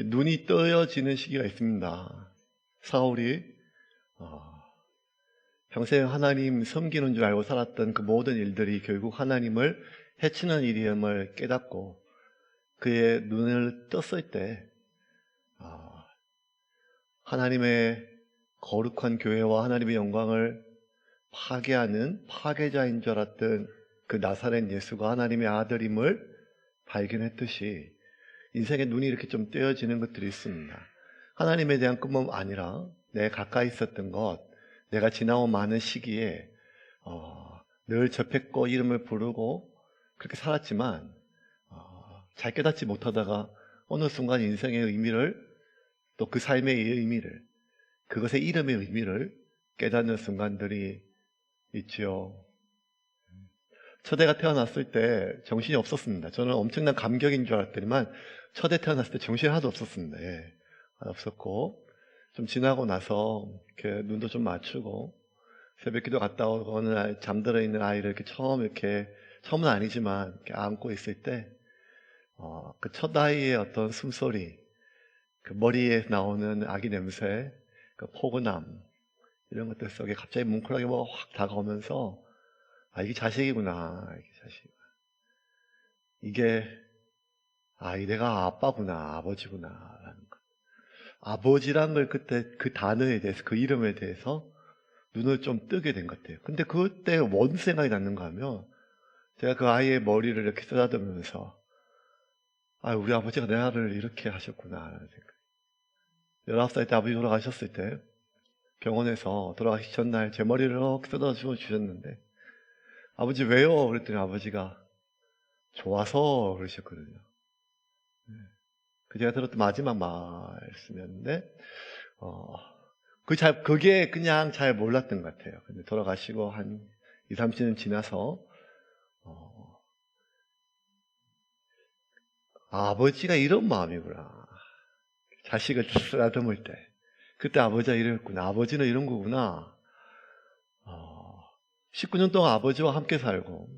눈이 떠여지는 시기가 있습니다. 사울이 평생 하나님 섬기는 줄 알고 살았던 그 모든 일들이 결국 하나님을 해치는 일임을 깨닫고 그의 눈을 떴을 때 하나님의 거룩한 교회와 하나님의 영광을 파괴하는 파괴자인 줄 알았던 그 나사렛 예수가 하나님의 아들임을 발견했듯이 인생의 눈이 이렇게 좀 떼어지는 것들이 있습니다. 하나님에 대한 꿈은 아니라 내가 가까이 있었던 것, 내가 지나온 많은 시기에 늘 접했고 이름을 부르고 그렇게 살았지만 잘 깨닫지 못하다가 어느 순간 인생의 의미를, 또 그 삶의 의미를, 그것의 이름의 의미를 깨닫는 순간들이 있지요. 첫애가 태어났을 때 정신이 없었습니다. 저는 엄청난 감격인 줄 알았더니만 첫애 태어났을 때 정신이 하나도 없었습니다. 없었고, 좀 지나고 나서 이렇게 눈도 좀 맞추고 새벽기도 갔다 오고 어느 날 잠들어 있는 아이를 처음은 아니지만 이렇게 안고 있을 때 그 첫 아이의 어떤 숨소리, 그 머리에 나오는 아기 냄새, 그 포근함, 이런 것들 속에 갑자기 뭉클하게 뭐가 확 다가오면서 이게 자식이구나, 이게 내가 아빠구나, 아버지구나 라는 것. 아버지란 걸 그때 그 단어에 대해서, 그 이름에 대해서 눈을 좀 뜨게 된 것 같아요. 근데 그때 뭔 생각이 났는가 하면 제가 그 아이의 머리를 이렇게 쓰다듬으면서 우리 아버지가 내 아들을 이렇게 하셨구나 라는 생각. 19살 때 아버지 돌아가셨을 때 병원에서 돌아가시 전날 제 머리를 이렇게 쓰다듬어 주셨는데 아버지 왜요? 그랬더니 아버지가 좋아서 그러셨거든요. 그 제가 들었던 마지막 말씀이었는데 그게 그냥 잘 몰랐던 것 같아요. 근데 돌아가시고 한 2, 30년 지나서 아버지가 이런 마음이구나. 자식을 쓰다듬을 때 그때 아버지가 이랬구나. 아버지는 이런 거구나. 19년 동안 아버지와 함께 살고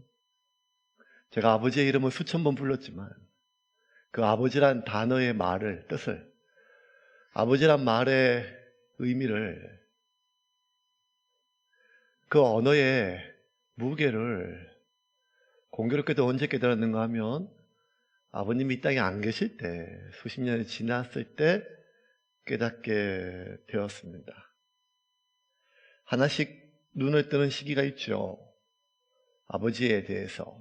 제가 아버지의 이름을 수천 번 불렀지만 그 아버지란 단어의 뜻을, 아버지란 말의 의미를, 그 언어의 무게를 공교롭게도 언제 깨달았는가 하면 아버님이 이 땅에 안 계실 때, 수십 년이 지났을 때 깨닫게 되었습니다. 하나씩 눈을 뜨는 시기가 있죠. 아버지에 대해서,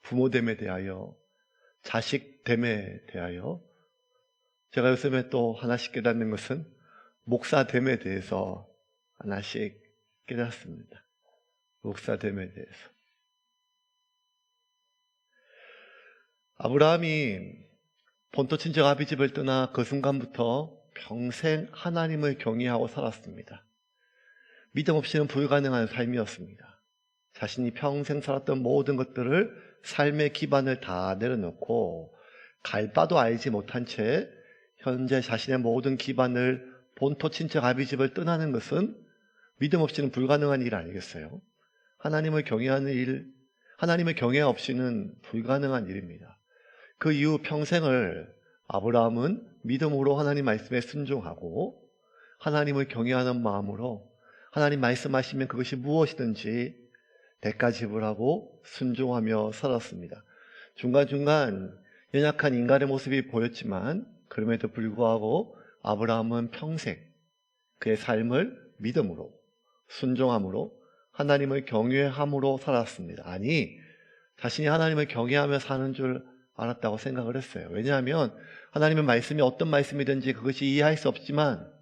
부모됨에 대하여, 자식됨에 대하여. 제가 요즘에 또 하나씩 깨닫는 것은 목사됨에 대해서 하나씩 깨닫습니다. 목사됨에 대해서. 아브라함이 본토 친척 아비 집을 떠나 그 순간부터 평생 하나님을 경외하고 살았습니다. 믿음 없이는 불가능한 삶이었습니다. 자신이 평생 살았던 모든 것들을, 삶의 기반을 다 내려놓고 갈 바도 알지 못한 채 현재 자신의 모든 기반을 본토 친척 아비 집을 떠나는 것은 믿음 없이는 불가능한 일 아니겠어요? 하나님을 경외하는 일, 하나님의 경외 없이는 불가능한 일입니다. 그 이후 평생을 아브라함은 믿음으로 하나님 말씀에 순종하고 하나님을 경외하는 마음으로 하나님 말씀하시면 그것이 무엇이든지 대가 지불하고 순종하며 살았습니다. 중간중간 연약한 인간의 모습이 보였지만 그럼에도 불구하고 아브라함은 평생 그의 삶을 믿음으로, 순종함으로, 하나님을 경외함으로 살았습니다. 자신이 하나님을 경외하며 사는 줄 알았다고 생각을 했어요. 왜냐하면 하나님의 말씀이 어떤 말씀이든지 그것이 이해할 수 없지만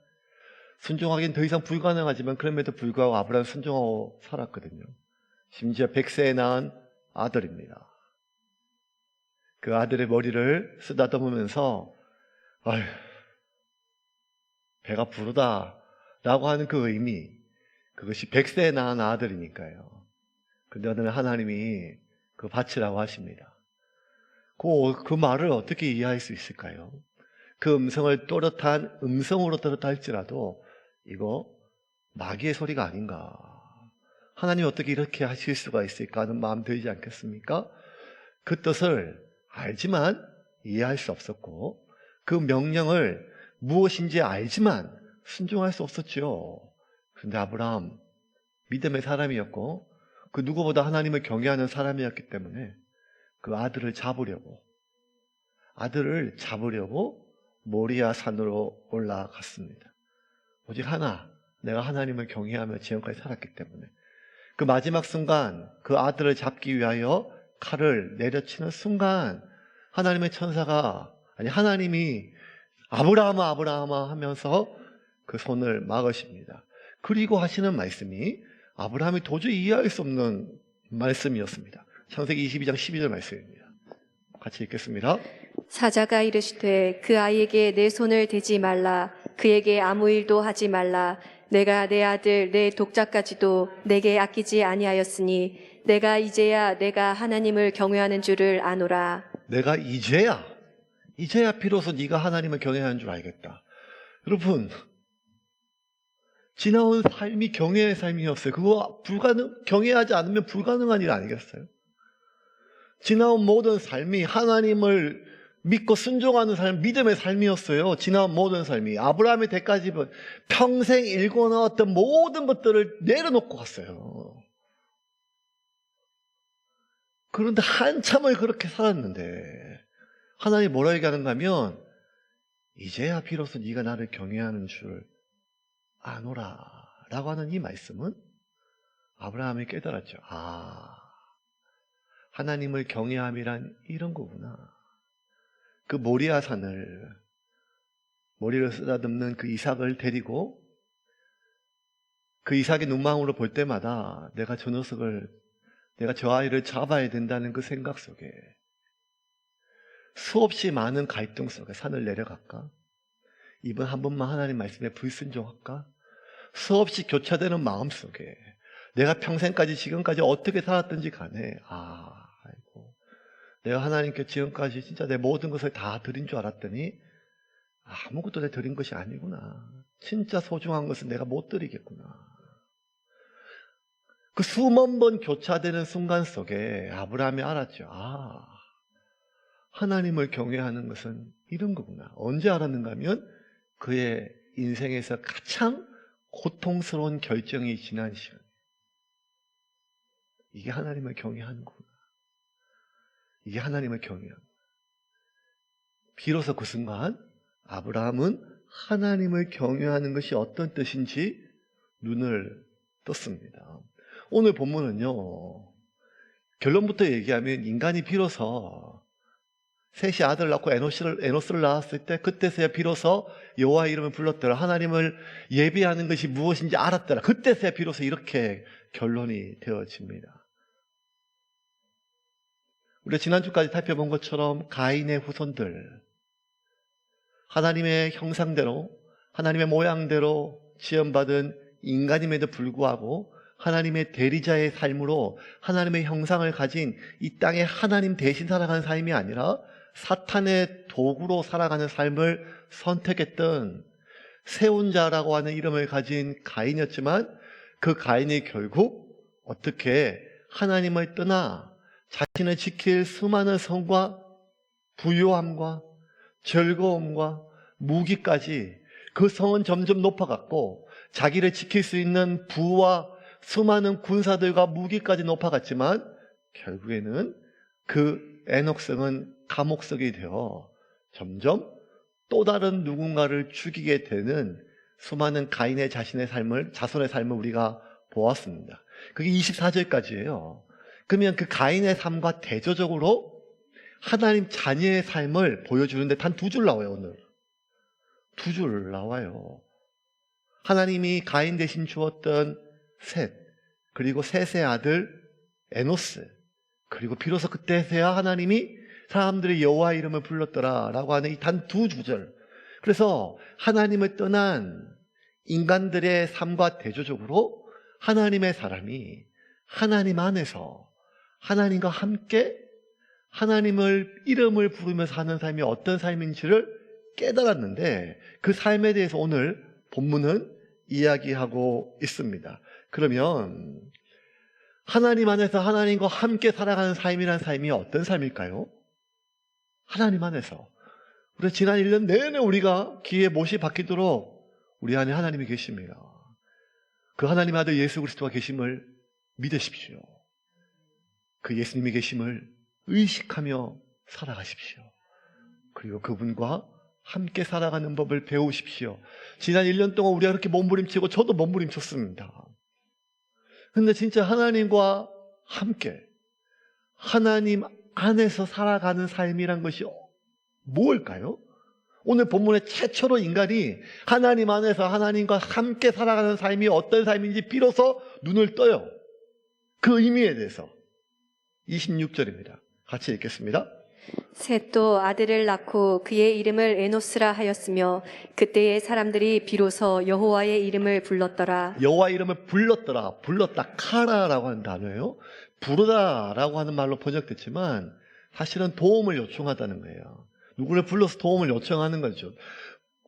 순종하기는 더 이상 불가능하지만 그럼에도 불구하고 아브라함은 순종하고 살았거든요. 심지어 100세에 낳은 아들입니다. 그 아들의 머리를 쓰다듬으면서 배가 부르다 라고 하는 그 의미, 그것이 100세에 낳은 아들이니까요. 그런데 어느 날 하나님이 그 바치라고 하십니다. 그 말을 어떻게 이해할 수 있을까요? 그 음성을 또렷한 음성으로 들었다 할지라도 이거 마귀의 소리가 아닌가, 하나님이 어떻게 이렇게 하실 수가 있을까 하는 마음 들지 않겠습니까? 그 뜻을 알지만 이해할 수 없었고 그 명령을 무엇인지 알지만 순종할 수 없었지요. 그런데 아브라함 믿음의 사람이었고 그 누구보다 하나님을 경외하는 사람이었기 때문에 그 아들을 잡으려고 모리아 산으로 올라갔습니다. 오직 하나, 내가 하나님을 경외하며 지금까지 살았기 때문에 그 마지막 순간 그 아들을 잡기 위하여 칼을 내려치는 순간 하나님의 천사가, 하나님이 아브라함아 아브라함아 하면서 그 손을 막으십니다. 그리고 하시는 말씀이 아브라함이 도저히 이해할 수 없는 말씀이었습니다. 창세기 22장 12절 말씀입니다. 같이 읽겠습니다. 사자가 이르시되 그 아이에게 내 손을 대지 말라. 그에게 아무 일도 하지 말라. 내가 내 아들 내 독자까지도 내게 아끼지 아니하였으니 내가 이제야 내가 하나님을 경외하는 줄을 아노라. 내가 이제야 비로소 네가 하나님을 경외하는 줄 알겠다. 여러분, 지나온 삶이 경외의 삶이었어요. 그거 경외하지 않으면 불가능한 일 아니겠어요? 지나온 모든 삶이 하나님을 믿고 순종하는 삶, 믿음의 삶이었어요. 지나온 모든 삶이. 아브라함의 때까지 평생 일궈놓았던 모든 것들을 내려놓고 갔어요. 그런데 한참을 그렇게 살았는데 하나님이 뭐라 얘기하는가 하면 이제야 비로소 네가 나를 경외하는 줄 아노라 라고 하는 이 말씀은 아브라함이 깨달았죠. 하나님을 경외함이란 이런 거구나. 그 모리아 산을, 머리를 쓰다듬는 그 이삭을 데리고 그 이삭의 눈망울을 볼 때마다 내가 저 아이를 잡아야 된다는 그 생각 속에 수없이 많은 갈등 속에 산을 내려갈까? 이번 한 번만 하나님 말씀에 불순종할까? 수없이 교차되는 마음 속에 내가 평생까지 지금까지 어떻게 살았든지 간에 아이고 내가 하나님께 지금까지 진짜 내 모든 것을 다 드린 줄 알았더니 아무것도 내 드린 것이 아니구나. 진짜 소중한 것은 내가 못 드리겠구나. 그 수만 번 교차되는 순간 속에 아브라함이 알았죠. 하나님을 경외하는 것은 이런 거구나. 언제 알았는가 하면 그의 인생에서 가장 고통스러운 결정이 지난 시간. 이게 하나님을 경외하는 거구나. 이게 하나님을 경외하는 거구나. 비로소 그 순간 아브라함은 하나님을 경외하는 것이 어떤 뜻인지 눈을 떴습니다. 오늘 본문은요, 결론부터 얘기하면 인간이 비로소 셋이 아들 낳고 에노스를 낳았을 때 그때서야 비로소 여호와의 이름을 불렀더라. 하나님을 예비하는 것이 무엇인지 알았더라. 그때서야 비로소 이렇게 결론이 되어집니다. 우리가 지난주까지 살펴본 것처럼 가인의 후손들, 하나님의 형상대로 하나님의 모양대로 지음받은 인간임에도 불구하고 하나님의 대리자의 삶으로 하나님의 형상을 가진 이 땅에 하나님 대신 살아가는 삶이 아니라 사탄의 도구로 살아가는 삶을 선택했던 세운자라고 하는 이름을 가진 가인이었지만 그 가인이 결국 어떻게 하나님을 떠나 자신을 지킬 수많은 성과 부유함과 즐거움과 무기까지 그 성은 점점 높아갔고 자기를 지킬 수 있는 부와 수많은 군사들과 무기까지 높아갔지만 결국에는 그 에녹성은 감옥석이 되어 점점 또 다른 누군가를 죽이게 되는 수많은 가인의 자손의 삶을 우리가 보았습니다. 그게 24절까지예요. 그러면 그 가인의 삶과 대조적으로 하나님 자녀의 삶을 보여주는데 단 2줄 나와요. 오늘 2줄 나와요. 하나님이 가인 대신 주었던 셋, 그리고 셋의 아들 에노스, 그리고 비로소 그때서야 하나님이 사람들이 여호와의 이름을 불렀더라 라고 하는 이 단 2구절. 그래서 하나님을 떠난 인간들의 삶과 대조적으로 하나님의 사람이 하나님 안에서 하나님과 함께 하나님을 이름을 부르면서 사는 삶이 어떤 삶인지를 깨달았는데 그 삶에 대해서 오늘 본문은 이야기하고 있습니다. 그러면 하나님 안에서 하나님과 함께 살아가는 삶이란 삶이 어떤 삶일까요? 하나님 안에서 그래서 지난 1년 내내 우리가 귀에 못이 박히도록 우리 안에 하나님이 계십니다. 그 하나님의 아들 예수 그리스도가 계심을 믿으십시오. 그 예수님이 계심을 의식하며 살아가십시오. 그리고 그분과 함께 살아가는 법을 배우십시오. 지난 1년 동안 우리가 그렇게 몸부림치고 저도 몸부림쳤습니다. 근데 진짜 하나님과 함께 하나님 안에서 살아가는 삶이란 것이 뭘까요? 오늘 본문의 최초로 인간이 하나님 안에서 하나님과 함께 살아가는 삶이 어떤 삶인지 비로소 눈을 떠요. 그 의미에 대해서 26절입니다. 같이 읽겠습니다. 셋도 아들을 낳고 그의 이름을 에노스라 하였으며 그때의 사람들이 비로소 여호와의 이름을 불렀더라. 여호와 이름을 불렀더라. 불렀다. 카라라고 하는 단어예요. 부르다라고 하는 말로 번역됐지만 사실은 도움을 요청하다는 거예요. 누구를 불러서 도움을 요청하는 거죠.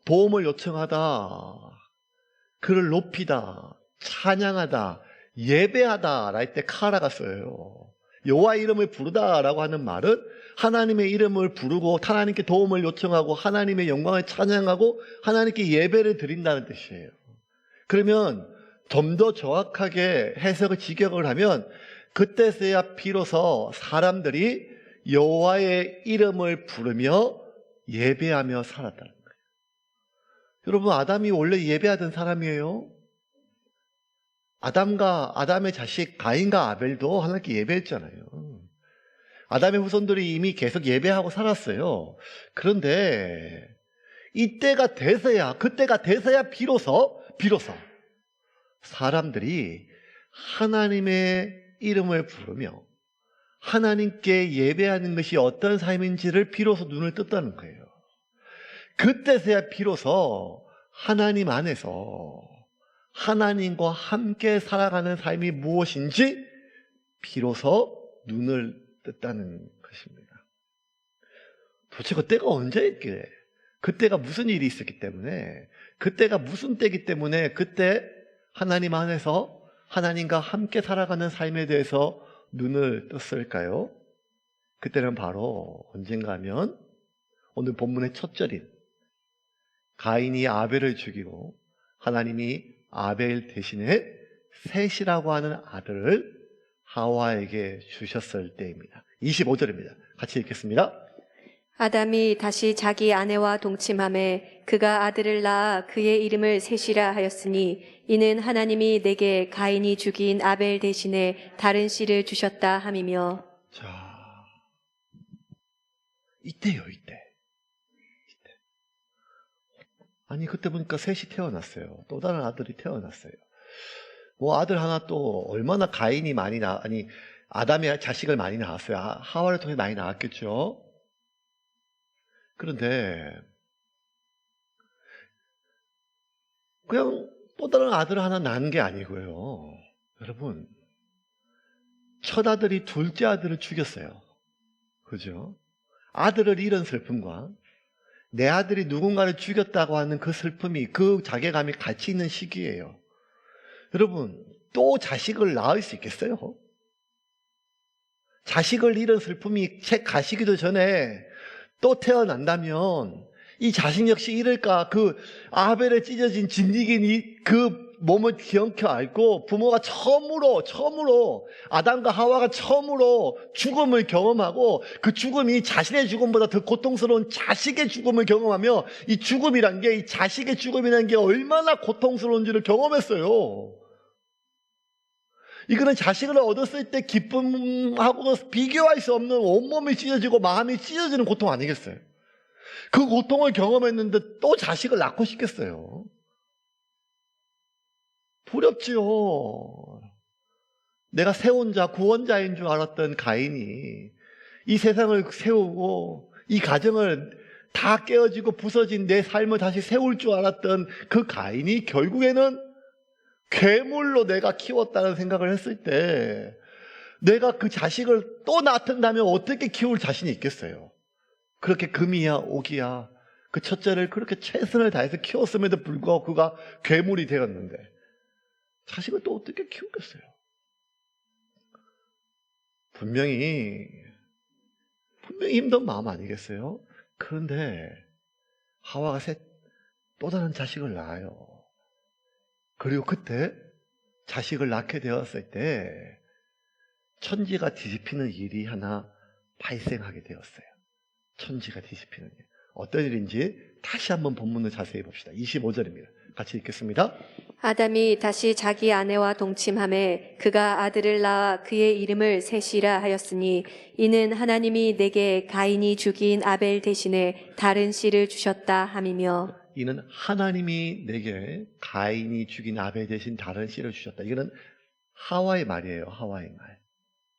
도움을 요청하다, 그를 높이다, 찬양하다, 예배하다 랄 때 카라가 써요. 여호와 이름을 부르다라고 하는 말은 하나님의 이름을 부르고 하나님께 도움을 요청하고 하나님의 영광을 찬양하고 하나님께 예배를 드린다는 뜻이에요. 그러면 좀 더 정확하게 해석을 직역을 하면 그때서야 비로소 사람들이 여호와의 이름을 부르며 예배하며 살았다는 거예요. 여러분, 아담이 원래 예배하던 사람이에요. 아담의 자식 가인과 아벨도 하나님께 예배했잖아요. 아담의 후손들이 이미 계속 예배하고 살았어요. 그런데 그때가 돼서야 비로소 사람들이 하나님의 이름을 부르며 하나님께 예배하는 것이 어떤 삶인지를 비로소 눈을 떴다는 거예요. 그때서야 비로소 하나님 안에서 하나님과 함께 살아가는 삶이 무엇인지 비로소 눈을 떴다는 것입니다. 도대체 그때가 언제였길래, 그때가 무슨 일이 있었기 때문에, 그때가 무슨 때이기 때문에 그때 하나님 안에서 하나님과 함께 살아가는 삶에 대해서 눈을 떴을까요? 그때는 바로 언젠가 하면 오늘 본문의 첫 절인 가인이 아벨을 죽이고 하나님이 아벨 대신에 셋이라고 하는 아들을 하와에게 주셨을 때입니다. 25절입니다. 같이 읽겠습니다. 아담이 다시 자기 아내와 동침함에 그가 아들을 낳아 그의 이름을 셋이라 하였으니 이는 하나님이 내게 가인이 죽인 아벨 대신에 다른 씨를 주셨다 함이며. 자, 이때요, 이때. 아니, 그때 보니까 셋이 태어났어요. 또 다른 아들이 태어났어요. 뭐 아들 하나 또 얼마나 가인이 아담의 자식을 많이 낳았어요. 하와를 통해 많이 낳았겠죠. 그런데 그냥 또 다른 아들을 하나 낳은 게 아니고요. 여러분, 첫 아들이 둘째 아들을 죽였어요. 그죠? 아들을 잃은 슬픔과 내 아들이 누군가를 죽였다고 하는 그 슬픔이, 그 자괴감이 같이 있는 시기예요. 여러분, 또 자식을 낳을 수 있겠어요? 자식을 잃은 슬픔이 채 가시기도 전에 또 태어난다면 이 자식 역시 잃을까? 그 아벨에 찢어진 진리긴 그 몸을 기억해 알고 부모가 처음으로 아담과 하와가 처음으로 죽음을 경험하고 그 죽음이 자신의 죽음보다 더 고통스러운 자식의 죽음을 경험하며 이 죽음이란 게, 이 자식의 죽음이란 게 얼마나 고통스러운지를 경험했어요. 이거는 자식을 얻었을 때 기쁨하고 비교할 수 없는 온몸이 찢어지고 마음이 찢어지는 고통 아니겠어요? 그 고통을 경험했는데 또 자식을 낳고 싶겠어요? 두렵지요. 내가 세운자, 구원자인 줄 알았던 가인이 이 세상을 세우고 이 가정을 다 깨어지고 부서진 내 삶을 다시 세울 줄 알았던 그 가인이 결국에는 괴물로 내가 키웠다는 생각을 했을 때 내가 그 자식을 또 낳는다면 어떻게 키울 자신이 있겠어요? 그렇게 금이야 옥이야 그 첫째를 그렇게 최선을 다해서 키웠음에도 불구하고 그가 괴물이 되었는데 자식을 또 어떻게 키우겠어요? 분명히 힘든 마음 아니겠어요? 그런데 하와가 또 다른 자식을 낳아요. 그리고 그때 자식을 낳게 되었을 때 천지가 뒤집히는 일이 하나 발생하게 되었어요. 천지가 뒤집히는 일. 어떤 일인지 다시 한번 본문을 자세히 봅시다. 25절입니다. 같이 읽겠습니다. 아담이 다시 자기 아내와 동침함에 그가 아들을 낳아 그의 이름을 셋이라 하였으니 이는 하나님이 내게 가인이 죽인 아벨 대신에 다른 씨를 주셨다 함이며 이는 하나님이 내게 가인이 죽인 아벨 대신 다른 씨를 주셨다. 이거는 하와의 말이에요. 하와의 말.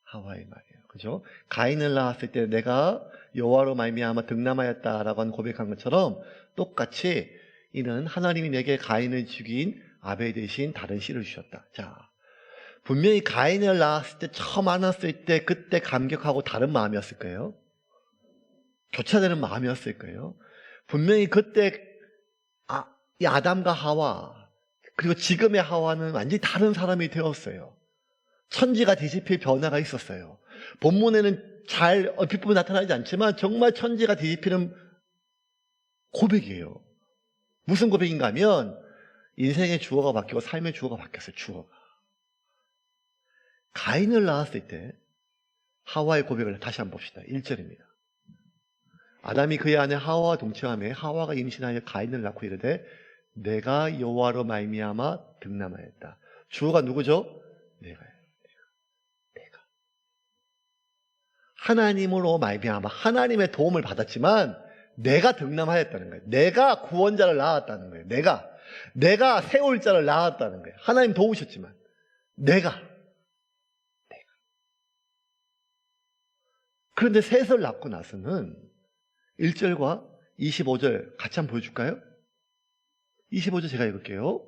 하와의 말이에요. 그죠? 가인을 낳았을 때 내가 여호와로 말미암아 득남하였다라고 한 고백한 것처럼 똑같이 이는 하나님이 내게 가인을 죽인 아벨 대신 다른 씨를 주셨다. 자, 분명히 가인을 낳았을 때 처음 안았을 때 그때 감격하고 다른 마음이었을 거예요. 교차되는 마음이었을 거예요. 분명히 그때 이 아담과 하와 그리고 지금의 하와는 완전히 다른 사람이 되었어요. 천지가 뒤집힐 변화가 있었어요. 본문에는 잘 얼핏 보면 나타나지 않지만 정말 천지가 뒤집히는 고백이에요. 무슨 고백인가 하면 인생의 주어가 바뀌고 삶의 주어가 바뀌었어요. 주어가. 가인을 낳았을 때 하와의 고백을 다시 한번 봅시다. 1절입니다. 아담이 그의 아내 하와와 동침하며 하와가 임신하여 가인을 낳고 이르되 내가 여호와로 말미암아 득남하였다. 주어가 누구죠? 내가요. 내가. 하나님으로 말미암아 하나님의 도움을 받았지만 내가 득남하였다는 거예요. 내가 구원자를 낳았다는 거예요. 내가 세울 자를 낳았다는 거예요. 하나님 도우셨지만 내가. 그런데 셋을 낳고 나서는 1절과 25절 같이 한번 보여줄까요? 25절 제가 읽을게요.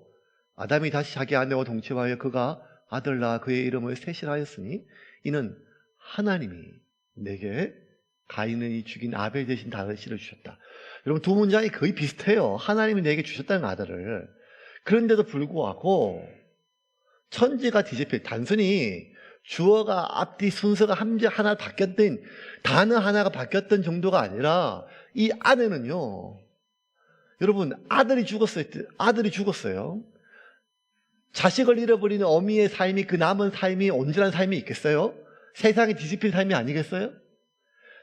아담이 다시 자기 아내와 동침하여 그가 아들 낳아 그의 이름을 셋이라 하였으니 이는 하나님이 내게 가인이 죽인 아벨 대신 다른 씨를 주셨다. 여러분 두 문장이 거의 비슷해요. 하나님이 내게 주셨다는 아들을. 그런데도 불구하고 천지가 뒤집힐 단순히 주어가 앞뒤 순서가 하나 바뀌었던 단어 하나가 바뀌었던 정도가 아니라 이 안에는요. 여러분 아들이 죽었어요. 자식을 잃어버리는 어미의 삶이 그 남은 삶이 온전한 삶이 있겠어요? 세상이 뒤집힐 삶이 아니겠어요?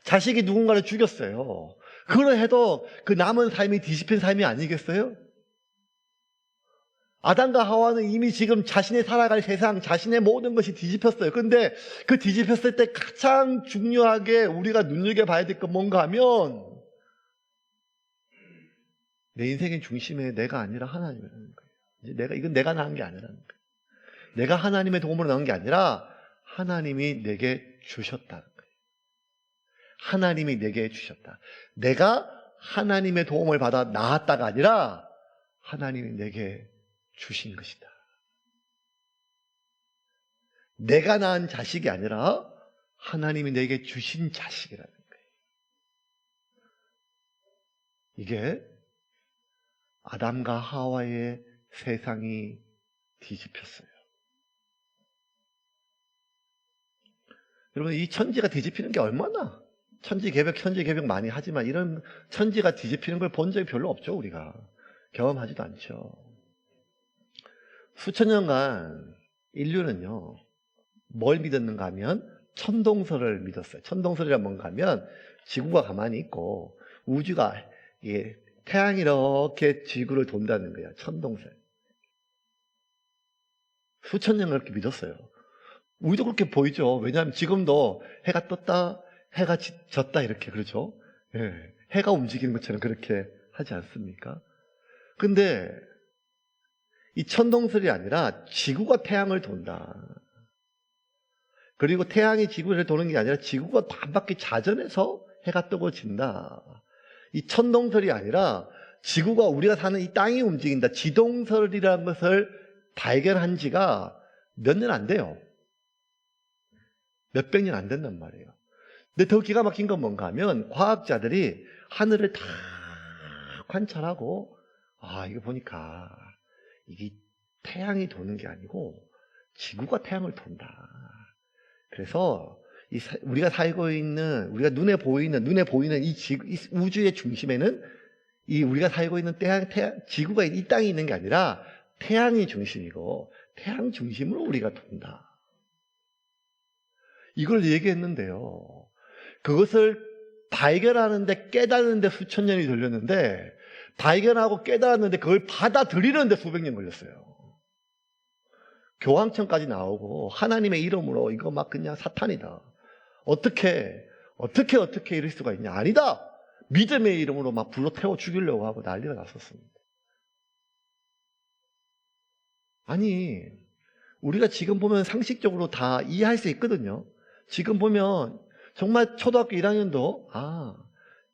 자식이 누군가를 죽였어요. 그러해도 그 남은 삶이 뒤집힌 삶이 아니겠어요? 아담과 하와는 이미 지금 자신의 살아갈 세상, 자신의 모든 것이 뒤집혔어요. 그런데 그 뒤집혔을 때 가장 중요하게 우리가 눈여겨봐야 될 건 뭔가 하면 내 인생의 중심에 내가 아니라 하나님이라는 거예요. 이건 내가 낳은 게 아니라는 거예요. 내가 하나님의 도움으로 낳은 게 아니라 하나님이 내게 주셨다는 거예요. 하나님이 내게 주셨다. 내가 하나님의 도움을 받아 낳았다가 아니라 하나님이 내게 주신 것이다. 내가 낳은 자식이 아니라 하나님이 내게 주신 자식이라는 거예요. 이게 아담과 하와의 세상이 뒤집혔어요. 여러분 이 천지가 뒤집히는 게 얼마나 천지개벽 많이 하지만 이런 천지가 뒤집히는 걸 본 적이 별로 없죠. 우리가 경험하지도 않죠. 수천 년간 인류는요 뭘 믿었는가 하면 천동설을 믿었어요. 천동설이란 뭔가 하면 지구가 가만히 있고 우주가 태양이 이렇게 지구를 돈다는 거예요. 천동설. 수천 년 그렇게 믿었어요. 우리도 그렇게 보이죠. 왜냐하면 지금도 해가 떴다 해가 졌다 이렇게 그러죠. 예, 해가 움직이는 것처럼 그렇게 하지 않습니까? 근데 이 천동설이 아니라 지구가 태양을 돈다. 그리고 태양이 지구를 도는 게 아니라 지구가 한 바퀴 자전해서 해가 뜨고 진다. 이 천동설이 아니라 지구가 우리가 사는 이 땅이 움직인다. 지동설이라는 것을 발견한 지가 몇 년 안 돼요. 몇백 년 안 된단 말이에요. 근데 더 기가 막힌 건 뭔가 하면 과학자들이 하늘을 다 관찰하고 이거 보니까 이게 태양이 도는 게 아니고 지구가 태양을 돈다. 그래서 우리가 살고 있는 우리가 눈에 보이는 이 우주의 중심에는 이 우리가 살고 있는 지구가 이 땅이 있는 게 아니라 태양이 중심이고 태양 중심으로 우리가 돈다. 이걸 얘기했는데요. 그것을 발견하는데 깨닫는데 수천 년이 걸렸는데 발견하고 깨달았는데 그걸 받아들이는데 수백 년 걸렸어요. 교황청까지 나오고 하나님의 이름으로 이거 막 그냥 사탄이다. 어떻게 이럴 수가 있냐. 아니다. 믿음의 이름으로 막 불로 태워 죽이려고 하고 난리가 났었습니다. 아니, 우리가 지금 보면 상식적으로 다 이해할 수 있거든요. 지금 보면 정말 초등학교 1학년도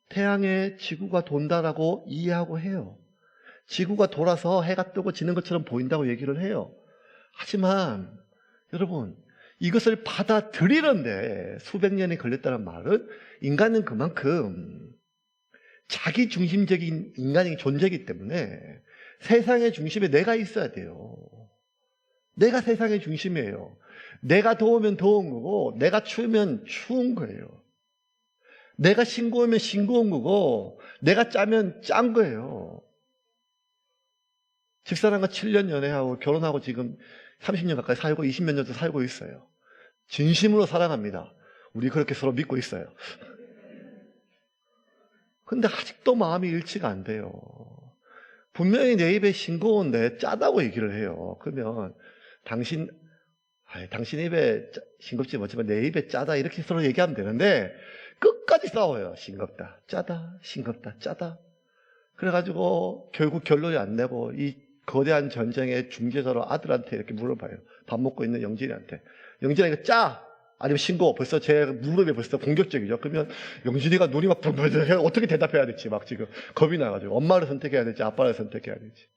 태양에 지구가 돈다라고 이해하고 해요. 지구가 돌아서 해가 뜨고 지는 것처럼 보인다고 얘기를 해요. 하지만 여러분, 이것을 받아들이는데 수백 년이 걸렸다는 말은 인간은 그만큼 자기 중심적인 인간의 존재이기 때문에 세상의 중심에 내가 있어야 돼요. 내가 세상의 중심이에요. 내가 더우면 더운 거고 내가 추우면 추운 거예요. 내가 싱거우면 싱거운 거고 내가 짜면 짠 거예요. 집사람과 7년 연애하고 결혼하고 지금 30년 가까이 살고 20몇 년도 살고 있어요. 진심으로 사랑합니다. 우리 그렇게 서로 믿고 있어요. 근데 아직도 마음이 일치가 안 돼요. 분명히 내 입에 싱거운데 짜다고 얘기를 해요. 그러면 당신 입에 싱겁지 못하지만 내 입에 짜다 이렇게 서로 얘기하면 되는데 끝까지 싸워요. 싱겁다, 짜다, 싱겁다, 짜다. 그래가지고 결국 결론이 안 내고 이 거대한 전쟁의 중재자로 아들한테 이렇게 물어봐요. 밥 먹고 있는 영진이한테. 영진아 이거 짜? 아니면 싱거워? 벌써 제 무릎이 벌써 공격적이죠. 그러면 영진이가 눈이 막 붉어져. 어떻게 대답해야 될지 막 지금 겁이 나가지고 엄마를 선택해야 될지 아빠를 선택해야 될지.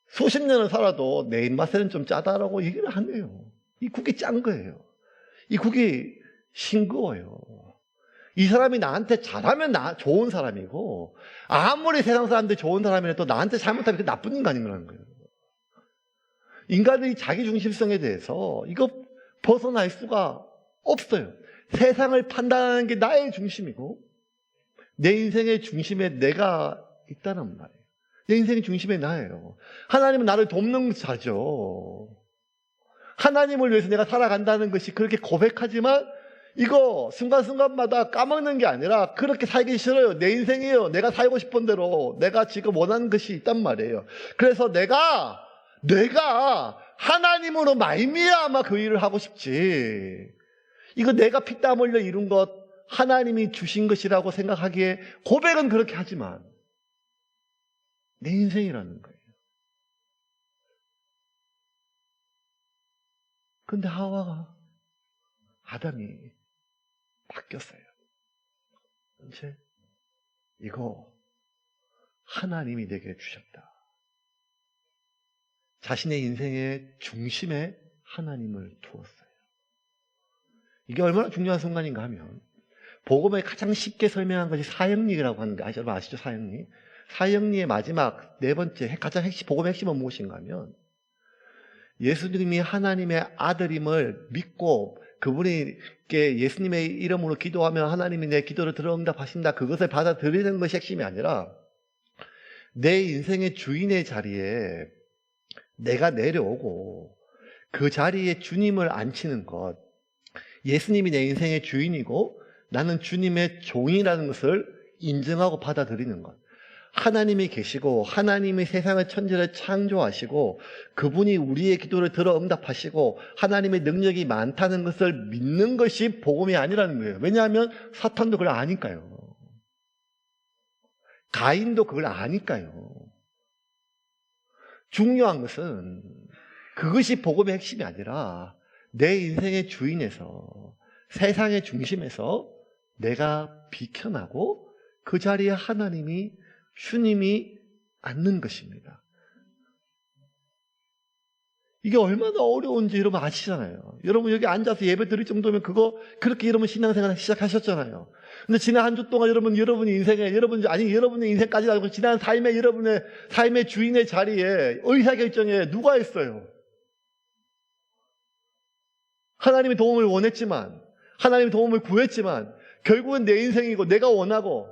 수십 년을 살아도 내 입맛에는 좀 짜다라고 얘기를 하네요. 이 국이 짠 거예요. 이 국이 싱거워요. 이 사람이 나한테 잘하면 좋은 사람이고 아무리 세상 사람들이 좋은 사람이라도 나한테 잘못하면 나쁜 인간인 거예요. 인간의 자기중심성에 대해서 이거 벗어날 수가 없어요. 세상을 판단하는 게 나의 중심이고 내 인생의 중심에 내가 있다는 말이에요. 내 인생의 중심에 나예요. 하나님은 나를 돕는 자죠. 하나님을 위해서 내가 살아간다는 것이 그렇게 고백하지만 이거 순간순간마다 까먹는 게 아니라 그렇게 살기 싫어요. 내 인생이에요. 내가 살고 싶은 대로 내가 지금 원하는 것이 있단 말이에요. 그래서 내가 하나님으로 말미암아 그 일을 하고 싶지. 이거 내가 피땀 흘려 이룬 것 하나님이 주신 것이라고 생각하기에 고백은 그렇게 하지만 내 인생이라는 거예요. 근데 하와가 아담이 바뀌었어요. 이제 이거 하나님이 내게 주셨다. 자신의 인생의 중심에 하나님을 두었어요. 이게 얼마나 중요한 순간인가 하면 복음에 가장 쉽게 설명한 것이 사형리라고 하는 거 여러분 아시죠? 사형리. 사형리의 마지막 네 번째 가장 복음의 핵심은 무엇인가 하면 예수님이 하나님의 아들임을 믿고 그분께 예수님의 이름으로 기도하면 하나님이 내 기도를 들어 응답하신다. 그것을 받아들이는 것이 핵심이 아니라 내 인생의 주인의 자리에 내가 내려오고 그 자리에 주님을 앉히는 것. 예수님이 내 인생의 주인이고 나는 주님의 종이라는 것을 인정하고 받아들이는 것. 하나님이 계시고 하나님이 세상의 천지를 창조하시고 그분이 우리의 기도를 들어 응답하시고 하나님의 능력이 많다는 것을 믿는 것이 복음이 아니라는 거예요. 왜냐하면 사탄도 그걸 아니까요. 가인도 그걸 아니까요. 중요한 것은 그것이 복음의 핵심이 아니라 내 인생의 주인에서 세상의 중심에서 내가 비켜나고 그 자리에 하나님이 주님이 앉는 것입니다. 이게 얼마나 어려운지 여러분 아시잖아요. 여러분 여기 앉아서 예배 드릴 정도면 그렇게 여러분 신앙생활 시작하셨잖아요. 근데 지난 한 주 동안 여러분의 인생에 여러분의 인생까지 아니고 지난 삶에 여러분의 삶의 주인의 자리에 의사결정에 누가 있어요? 하나님의 도움을 원했지만 하나님의 도움을 구했지만 결국은 내 인생이고 내가 원하고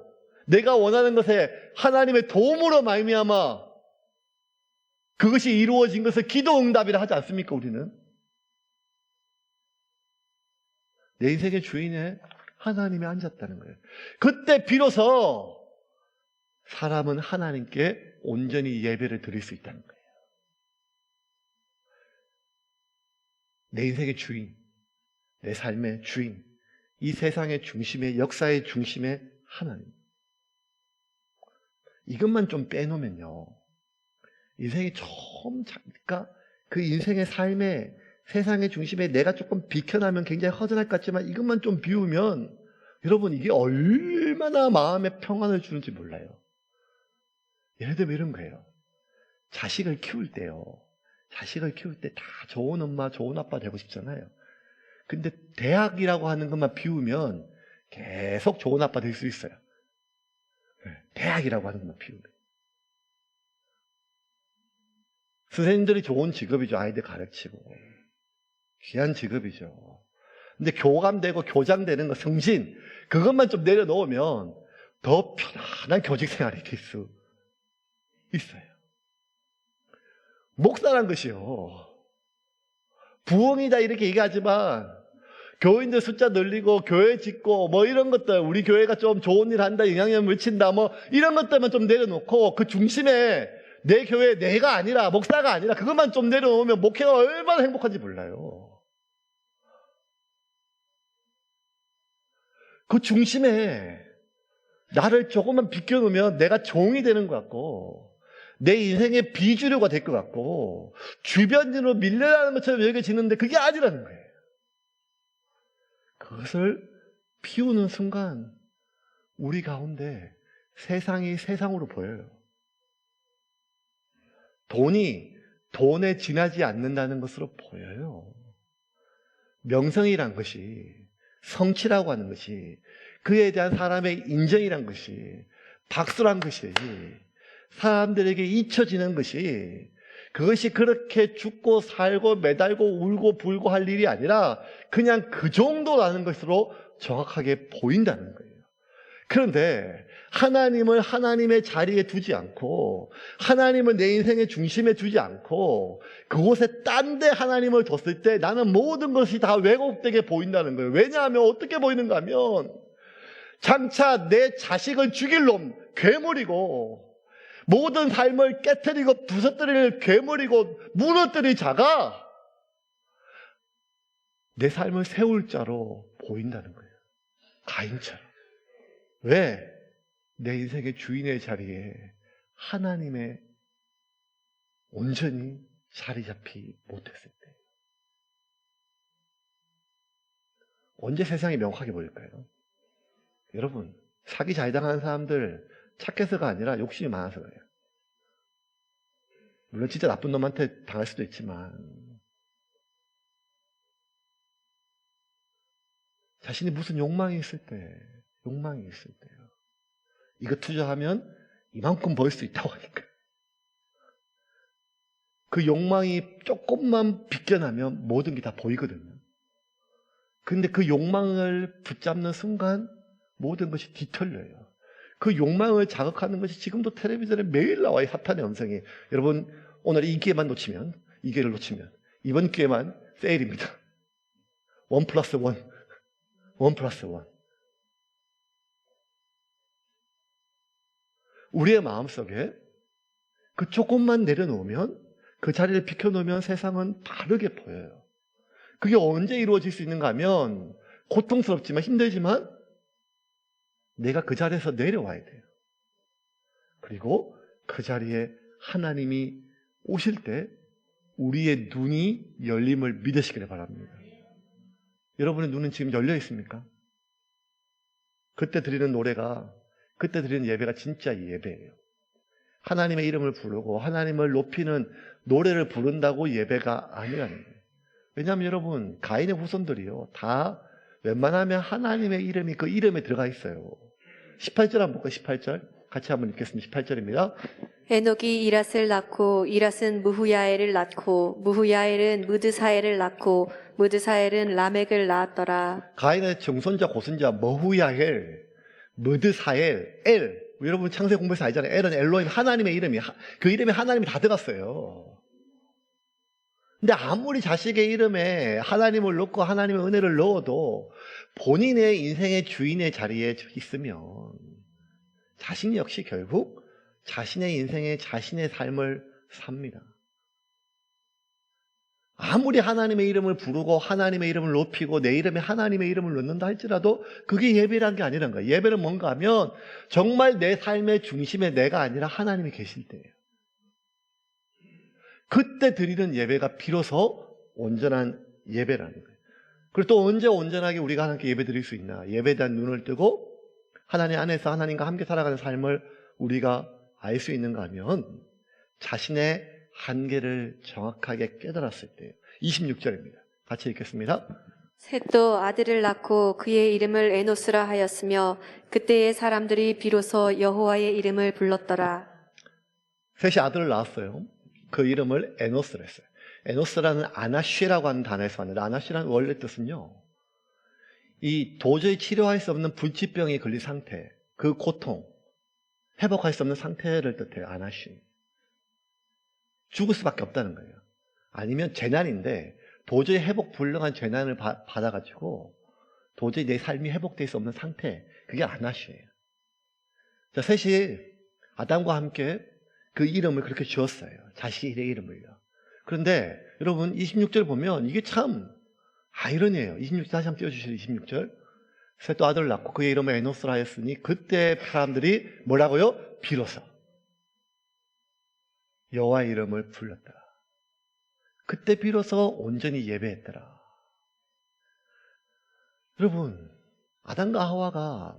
내가 원하는 것에 하나님의 도움으로 말미암아 그것이 이루어진 것을 기도 응답이라 하지 않습니까, 우리는? 내 인생의 주인에 하나님이 앉았다는 거예요. 그때 비로소 사람은 하나님께 온전히 예배를 드릴 수 있다는 거예요. 내 인생의 주인, 내 삶의 주인, 이 세상의 중심에, 역사의 중심에 하나님. 이것만 좀 빼놓으면요, 인생이 그러니까 그 인생의 삶에, 세상의 중심에 내가 조금 비켜나면 굉장히 허전할 것 같지만 이것만 좀 비우면 여러분 이게 얼마나 마음에 평안을 주는지 몰라요. 예를 들면 이런 거예요. 자식을 키울 때 다 좋은 엄마, 좋은 아빠 되고 싶잖아요. 근데 대학이라고 하는 것만 비우면 계속 좋은 아빠 될 수 있어요. 대학이라고 하는 것만 비우면. 선생님들이 좋은 직업이죠. 아이들 가르치고. 귀한 직업이죠. 근데 교감되고 교장되는 거, 성진, 그것만 좀 내려놓으면 더 편안한 교직 생활이 될 수 있어요. 목사란 것이요, 부흥이다 이렇게 얘기하지만 교인들 숫자 늘리고 교회 짓고 뭐 이런 것들, 우리 교회가 좀 좋은 일 한다, 영향력을 미친다, 뭐 이런 것들만 좀 내려놓고 그 중심에 내 교회, 내가 아니라, 목사가 아니라 그것만 좀 내려놓으면 목회가 얼마나 행복한지 몰라요. 그 중심에 나를 조금만 비껴놓으면 내가 종이 되는 것 같고 내 인생의 비주류가 될 것 같고 주변으로 밀려나는 것처럼 여겨지는데 그게 아니라는 거예요. 그것을 피우는 순간 우리 가운데 세상이 세상으로 보여요. 돈에 지나지 않는다는 것으로 보여요. 명성이란 것이, 성취라고 하는 것이, 그에 대한 사람의 인정이란 것이, 박수란 것이, 사람들에게 잊혀지는 것이, 그것이 그렇게 죽고 살고 매달고 울고 불고 할 일이 아니라 그냥 그 정도라는 것으로 정확하게 보인다는 거예요. 그런데 하나님을 하나님의 자리에 두지 않고 하나님을 내 인생의 중심에 두지 않고 그곳에 딴 데 하나님을 뒀을 때 나는 모든 것이 다 왜곡되게 보인다는 거예요. 왜냐하면 어떻게 보이는가 하면 장차 내 자식을 죽일 놈, 괴물이고 모든 삶을 깨트리고 부서뜨릴 괴물이고 무너뜨릴 자가 내 삶을 세울 자로 보인다는 거예요. 가인처럼. 왜? 내 인생의 주인의 자리에 하나님의 온전히 자리 잡히 못했을 때. 언제 세상이 명확하게 보일까요? 여러분, 사기 잘 당하는 사람들 착해서가 아니라 욕심이 많아서 그래요. 물론 진짜 나쁜 놈한테 당할 수도 있지만 자신이 무슨 욕망이 있을 때요. 이거 투자하면 이만큼 벌 수 있다고 하니까. 그 욕망이 조금만 비껴나면 모든 게 다 보이거든요. 근데 그 욕망을 붙잡는 순간 모든 것이 뒤틀려요. 그 욕망을 자극하는 것이 지금도 텔레비전에 매일 나와요. 사탄의 음성이. 여러분, 오늘 이 기회를 놓치면 이번 기회만 세일입니다. 1+1. 우리의 마음속에 그 조금만 내려놓으면, 그 자리를 비켜놓으면 세상은 다르게 보여요. 그게 언제 이루어질 수 있는가 하면 고통스럽지만 힘들지만 내가 그 자리에서 내려와야 돼요. 그리고 그 자리에 하나님이 오실 때 우리의 눈이 열림을 믿으시기를 바랍니다. 여러분의 눈은 지금 열려 있습니까? 그때 드리는 예배가 진짜 예배예요. 하나님의 이름을 부르고 하나님을 높이는 노래를 부른다고 예배가 아니라는 거예요. 왜냐하면 여러분, 가인의 후손들이요, 다 웬만하면 하나님의 이름이 그 이름에 들어가 있어요. 18절 한번 볼까요? 18절 같이 한번 읽겠습니다. 18절입니다. 에녹이 이랏을 낳고 이랏은 무후야엘을 낳고 무후야엘은 무드사엘을 낳고 무드사엘은 라멕을 낳았더라. 가인의 정손자 고손자 머후야엘, 무드사엘, 엘. 여러분 창세기 공부에서 알잖아요. 엘은 엘로힘 하나님의 이름이, 그 이름에 하나님이 다 들어갔어요. 근데 아무리 자식의 이름에 하나님을 넣고 하나님의 은혜를 넣어도 본인의 인생의 주인의 자리에 있으면 자신 역시 결국 자신의 인생에 자신의 삶을 삽니다. 아무리 하나님의 이름을 부르고 하나님의 이름을 높이고 내 이름에 하나님의 이름을 넣는다 할지라도 그게 예배란 게 아니란 거예요. 예배는 뭔가 하면 정말 내 삶의 중심에 내가 아니라 하나님이 계실 때예요. 그때 드리는 예배가 비로소 온전한 예배라는 거예요. 그리고 또 언제 온전하게 우리가 하나님께 예배 드릴 수 있나? 예배에 대한 눈을 뜨고 하나님 안에서 하나님과 함께 살아가는 삶을 우리가 알 수 있는가 하면 자신의 한계를 정확하게 깨달았을 때예요. 26절입니다. 같이 읽겠습니다. 셋도 아들을 낳고 그의 이름을 에노스라 하였으며 그때의 사람들이 비로소 여호와의 이름을 불렀더라. 셋이 아들을 낳았어요. 그 이름을 에노스라 했어요. 에노스라는 아나쉬라고 하는 단어에서 왔는데 아나쉬라는 원래 뜻은요, 이 도저히 치료할 수 없는 불치병에 걸린 상태, 그 고통, 회복할 수 없는 상태를 뜻해요. 아나쉬. 죽을 수밖에 없다는 거예요. 아니면 재난인데 도저히 회복 불능한 재난을 받아가지고 도저히 내 삶이 회복될 수 없는 상태, 그게 아나쉬예요. 자, 셋이 아담과 함께 그 이름을 그렇게 지었어요. 자식의 이름을요. 그런데 여러분 26절 보면 이게 참 아이러니해요. 26절 다시 한번 띄워주시죠. 26절. 셋도 아들을 낳고 그의 이름을 에노스라 하였으니 그때 사람들이 뭐라고요? 비로소 여호와의 이름을 불렀더라. 그때 비로소 온전히 예배했더라. 여러분, 아담과 하와가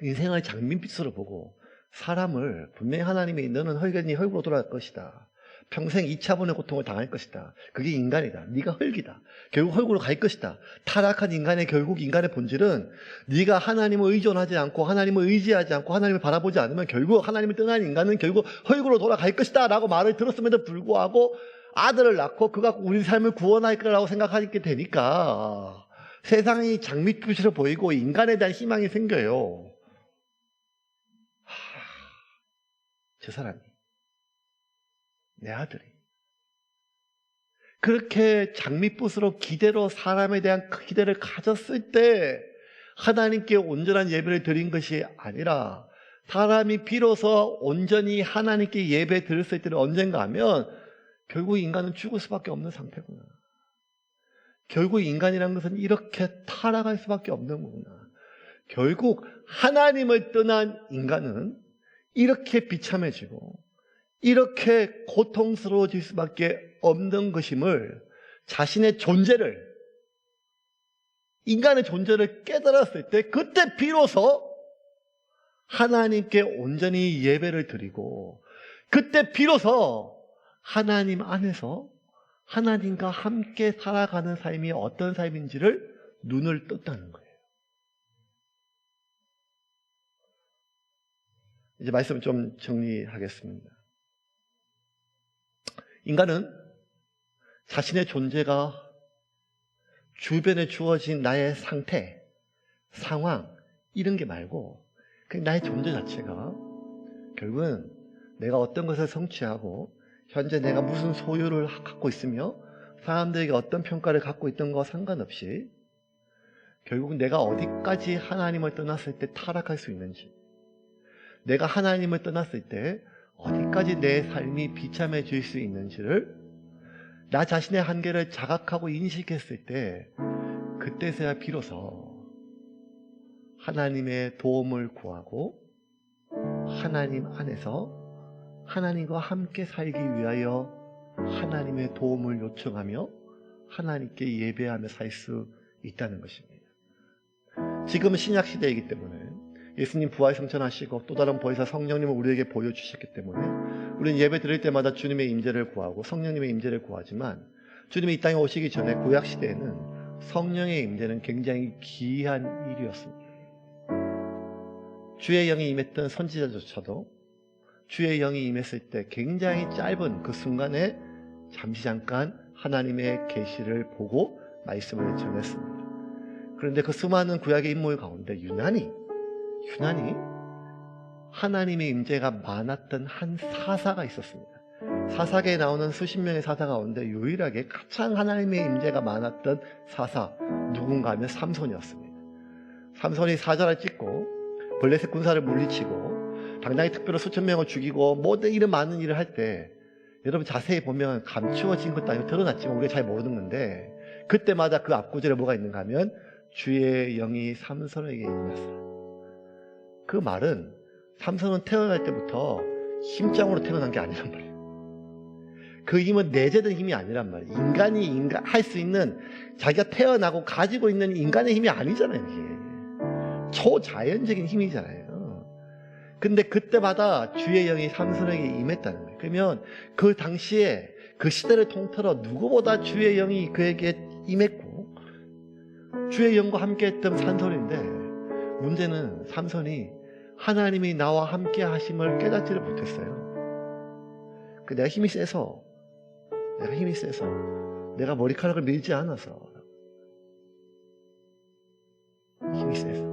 인생을 장밋빛으로 보고 사람을 분명히 하나님이 너는 헐겠니 헐구로 돌아갈 것이다. 평생 2차분의 고통을 당할 것이다. 그게 인간이다. 네가 헐기다. 결국 헐구로 갈 것이다. 타락한 인간의 결국 인간의 본질은 네가 하나님을 의존하지 않고 하나님을 의지하지 않고 하나님을 바라보지 않으면 결국 하나님을 떠난 인간은 결국 헐구로 돌아갈 것이다 라고 말을 들었음에도 불구하고 아들을 낳고 그가 우리 삶을 구원할 거라고 생각하게 되니까 세상이 장밋빛으로 보이고 인간에 대한 희망이 생겨요. 저 사람이 내 아들이 그렇게 장밋빛으로 기대로 사람에 대한 기대를 가졌을 때 하나님께 온전한 예배를 드린 것이 아니라 사람이 비로소 온전히 하나님께 예배 드렸을 때는 언젠가 하면 결국 인간은 죽을 수밖에 없는 상태구나. 결국 인간이라는 것은 이렇게 타락할 수밖에 없는 거구나. 결국 하나님을 떠난 인간은 이렇게 비참해지고 이렇게 고통스러워질 수밖에 없는 것임을 자신의 존재를, 인간의 존재를 깨달았을 때 그때 비로소 하나님께 온전히 예배를 드리고 그때 비로소 하나님 안에서 하나님과 함께 살아가는 삶이 어떤 삶인지를 눈을 떴다는 거예요. 이제 말씀 좀 정리하겠습니다. 인간은 자신의 존재가 주변에 주어진 나의 상태, 상황 이런 게 말고 그냥 나의 존재 자체가 결국은 내가 어떤 것을 성취하고 현재 내가 무슨 소유를 갖고 있으며 사람들에게 어떤 평가를 갖고 있던 것과 상관없이 결국은 내가 어디까지 하나님을 떠났을 때 타락할 수 있는지, 내가 하나님을 떠났을 때 어디까지 내 삶이 비참해질 수 있는지를 나 자신의 한계를 자각하고 인식했을 때 그때서야 비로소 하나님의 도움을 구하고 하나님 안에서 하나님과 함께 살기 위하여 하나님의 도움을 요청하며 하나님께 예배하며 살 수 있다는 것입니다. 지금은 신약시대이기 때문에 예수님 부활 승천하시고 또 다른 보혜사 성령님을 우리에게 보여주셨기 때문에 우리는 예배 드릴 때마다 주님의 임재를 구하고 성령님의 임재를 구하지만 주님이 이 땅에 오시기 전에 구약시대에는 성령의 임재는 굉장히 귀한 일이었습니다. 주의 영이 임했던 선지자조차도 주의 영이 임했을 때 굉장히 짧은 그 순간에 잠깐 하나님의 계시를 보고 말씀을 전했습니다. 그런데 그 수많은 구약의 인물 가운데 유난히 유난히 하나님의 임재가 많았던 한 사사가 있었습니다. 사사기에 나오는 수십 명의 사사 가운데 유일하게 가장 하나님의 임재가 많았던 사사, 누군가 하면 삼손이었습니다. 삼손이 사자를 찢고 블레셋 군사를 물리치고 당당히 특별히 수천 명을 죽이고 모든 이런 많은 일을 할 때, 여러분 자세히 보면 감추어진 것도 아니고 드러났지만 우리가 잘 모르는 건데, 그때마다 그 앞구절에 뭐가 있는가 하면 주의 영이 삼손에게 임했어라. 그 말은 삼손은 태어날 때부터 힘장으로 태어난 게 아니란 말이에요. 그 힘은 내재된 힘이 아니란 말이에요. 인간이 할 수 있는, 자기가 태어나고 가지고 있는 인간의 힘이 아니잖아요. 이게 초자연적인 힘이잖아요. 근데 그때마다 주의 영이 삼손에게 임했다는 거예요. 그러면 그 당시에 그 시대를 통틀어 누구보다 주의 영이 그에게 임했고 주의 영과 함께 했던 삼손인데, 문제는 삼손이 하나님이 나와 함께 하심을 깨닫지를 못했어요. 내가 힘이 세서, 내가 머리카락을 밀지 않아서, 힘이 세서.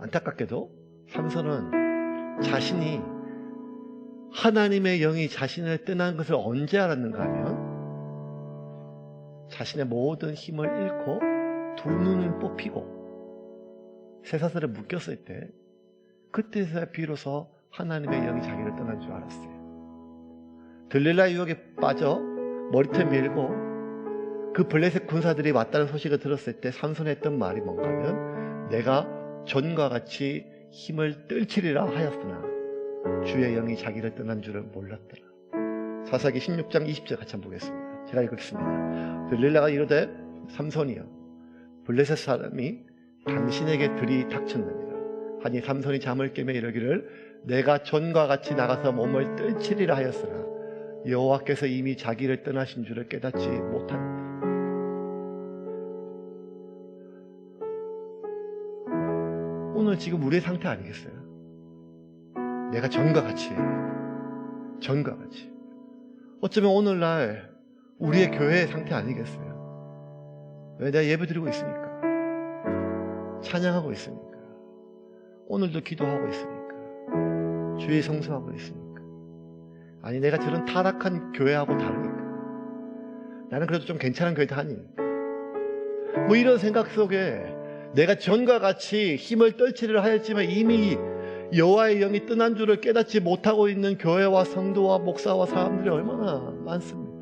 안타깝게도 삼손은 자신이 하나님의 영이 자신을 떠난 것을 언제 알았는가 하면 자신의 모든 힘을 잃고 두 눈을 뽑히고 쇠사슬에 묶였을 때, 그때서야 비로소 하나님의 영이 자기를 떠난 줄 알았어요. 들릴라 유혹에 빠져 머리털 밀고 그 블레셋 군사들이 왔다는 소식을 들었을 때 삼손이 했던 말이 뭔가 하면, 내가 전과 같이 힘을 떨치리라 하였으나 주의 영이 자기를 떠난 줄을 몰랐더라. 사사기 16장 20절 같이 한번 보겠습니다. 제가 읽겠습니다. 들릴라가 이르되 삼손이여, 블레셋 사람이 당신에게 들이 닥쳤느니라 하니 삼손이 잠을 깨며 이르기를, 내가 전과 같이 나가서 몸을 떨치리라 하였으나 여호와께서 이미 자기를 떠나신 줄을 깨닫지 못하였다. 오늘 지금 우리의 상태 아니겠어요? 내가 전과 같이 어쩌면 오늘날 우리의 교회의 상태 아니겠어요? 왜? 내가 예배 드리고 있으니까, 찬양하고 있으니까, 오늘도 기도하고 있으니까, 주의 성수하고 있으니까. 아니, 내가 저런 타락한 교회하고 다르니까, 나는 그래도 좀 괜찮은 교회 다니니까, 뭐 이런 생각 속에 내가 전과 같이 힘을 떨치리라 하였지만 이미 여호와의 영이 떠난 줄을 깨닫지 못하고 있는 교회와 성도와 목사와 사람들이 얼마나 많습니까?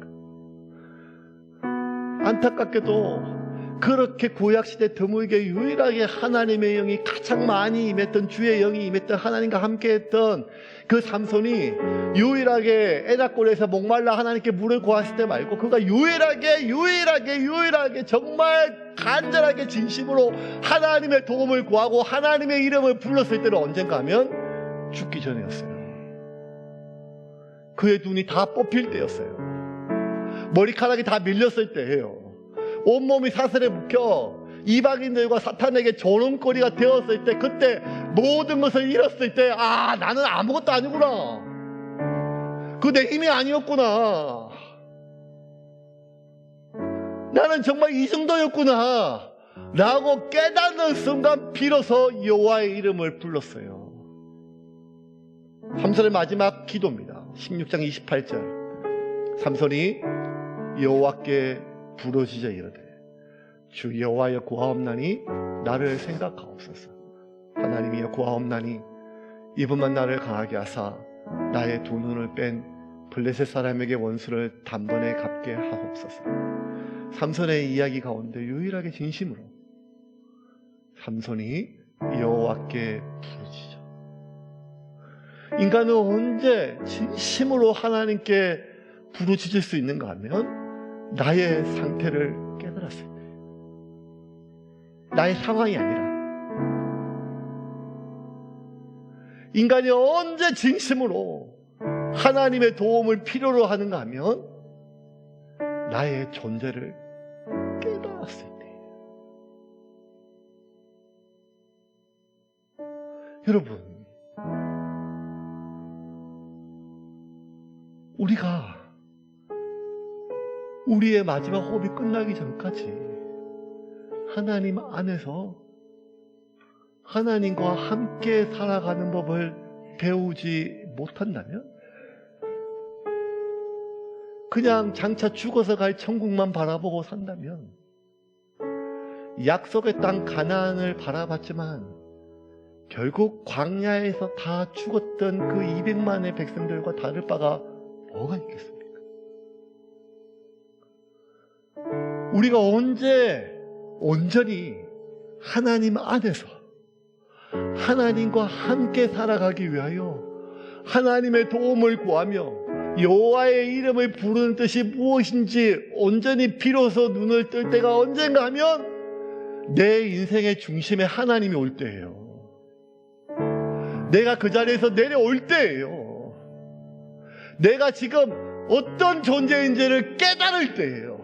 안타깝게도 그렇게 구약시대 드물게 유일하게 하나님의 영이 가장 많이 임했던, 주의 영이 임했던, 하나님과 함께했던 그 삼손이 유일하게 에나골에서 목말라 하나님께 물을 구했을 때 말고, 그가 유일하게 정말 간절하게 진심으로 하나님의 도움을 구하고 하나님의 이름을 불렀을 때는 언젠가 하면 죽기 전이었어요. 그의 눈이 다 뽑힐 때였어요. 머리카락이 다 밀렸을 때예요. 온몸이 사슬에 묶여 이방인들과 사탄에게 조롱거리가 되었을 때, 그때 모든 것을 잃었을 때, 아, 나는 아무것도 아니구나, 그 내 힘이 아니었구나, 나는 정말 이 정도였구나 라고 깨닫는 순간 비로소 여호와의 이름을 불렀어요. 삼손의 마지막 기도입니다. 16장 28절. 삼손이 여호와께 부르짖어 이르되 주 여호와여 구하옵나니 나를 생각하옵소서. 하나님이여 구하옵나니 이분만 나를 강하게 하사 나의 두 눈을 뺀 블레셋 사람에게 원수를 단번에 갚게 하옵소서. 삼손의 이야기 가운데 유일하게 진심으로 삼손이 여호와께 부르짖어. 인간은 언제 진심으로 하나님께 부르짖을 수 있는가 하면 나의 상태를 깨달았을 때, 나의 상황이 아니라. 인간이 언제 진심으로 하나님의 도움을 필요로 하는가 하면 나의 존재를 깨달았을 때. 여러분, 우리가 우리의 마지막 호흡이 끝나기 전까지 하나님 안에서 하나님과 함께 살아가는 법을 배우지 못한다면, 그냥 장차 죽어서 갈 천국만 바라보고 산다면, 약속의 땅 가나안을 바라봤지만 결국 광야에서 다 죽었던 그 200만의 백성들과 다를 바가 뭐가 있겠습니까? 우리가 언제 온전히 하나님 안에서 하나님과 함께 살아가기 위하여 하나님의 도움을 구하며 여호와의 이름을 부르는 뜻이 무엇인지 온전히 비로소 눈을 뜰 때가 언젠가 하면 내 인생의 중심에 하나님이 올 때예요. 내가 그 자리에서 내려올 때예요. 내가 지금 어떤 존재인지를 깨달을 때예요.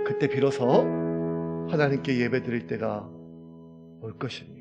그때 비로소 하나님께 예배 드릴 때가 올 것입니다.